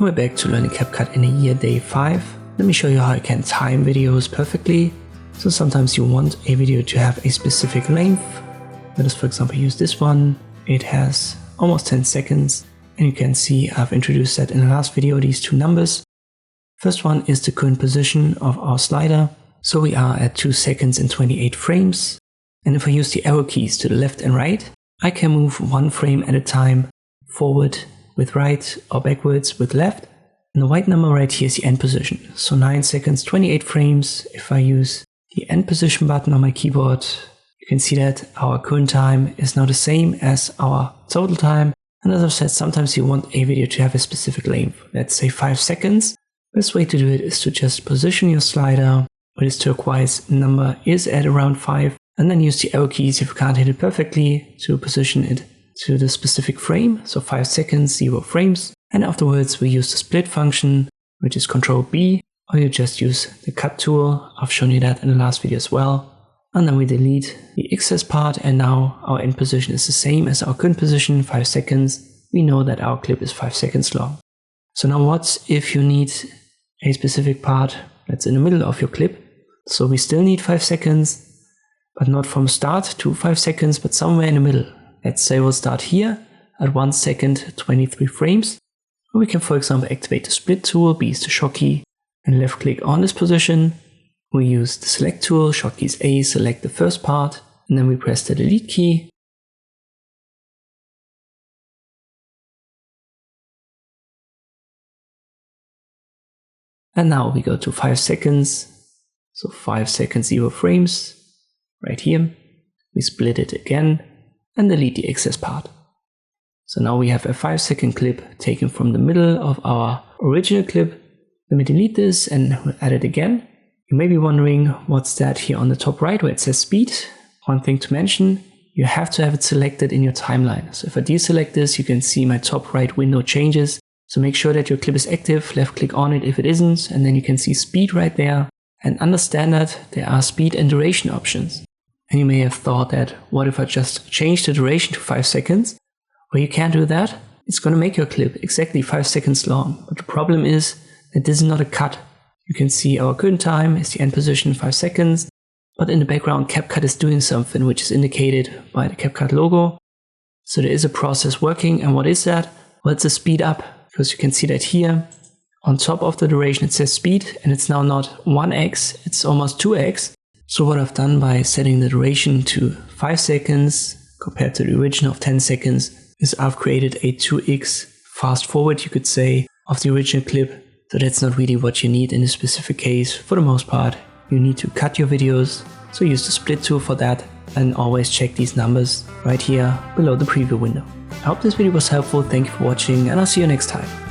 And we're back to learning CapCut in a year, day 5. Let me show you how you can time videos perfectly. So sometimes you want a video to have a specific length. Let us for example use this one. It has almost 10 seconds. And you can see I've introduced that in the last video, these two numbers. First one is the current position of our slider. So we are at 2 seconds and 28 frames. And if I use the arrow keys to the left and right, I can move 1 frame at a time forward with right or backwards with left. And the white number right here is the end position. So 9 seconds, 28 frames. If I use the end position button on my keyboard, you can see that our current time is now the same as our total time. And as I've said, sometimes you want a video to have a specific length. Let's say 5 seconds. Best way to do it is to just position your slider where this turquoise number is at around 5. And then use the arrow keys if you can't hit it perfectly to position it to the specific frame. So 5 seconds, 0 frames. And afterwards we use the split function, which is Ctrl B, or you just use the cut tool. I've shown you that in the last video as well. And then we delete the excess part, and now our end position is the same as our current position, 5 seconds. We know that our clip is 5 seconds long. So now what if you need a specific part that's in the middle of your clip? So we still need 5 seconds, but not from start to 5 seconds, but somewhere in the middle. Let's say we'll start here at 1 second, 23 frames. We can, for example, activate the split tool, B is the short key, and left click on this position. We use the select tool, short key is A, select the first part, and then we press the delete key. And now we go to 5 seconds. So 5 seconds, 0 frames, right here. We split it again and delete the excess part. So now we have a 5-second clip taken from the middle of our original clip. Let me delete this and we'll add it again. You may be wondering what's that here on the top right where it says speed. One thing to mention, you have to have it selected in your timeline. So if I deselect this, you can see my top right window changes. So make sure that your clip is active, left click on it if it isn't, and then you can see speed right there. And understand that there are speed and duration options. And you may have thought that, what if I just change the duration to 5 seconds? Well, you can't do that. It's going to make your clip exactly 5 seconds long. But the problem is that this is not a cut. You can see our current time is the end position 5 seconds. But in the background, CapCut is doing something which is indicated by the CapCut logo. So there is a process working. And what is that? Well, it's a speed up. Because you can see that here on top of the duration it says speed, and it's now not 1x, it's almost 2x. So what I've done by setting the duration to 5 seconds compared to the original of 10 seconds is I've created a 2x fast forward, you could say, of the original clip. So that's not really what you need in this specific case. For the most part, you need to cut your videos. So use the split tool for that, and always check these numbers right here below the preview window. I hope this video was helpful. Thank you for watching, and I'll see you next time.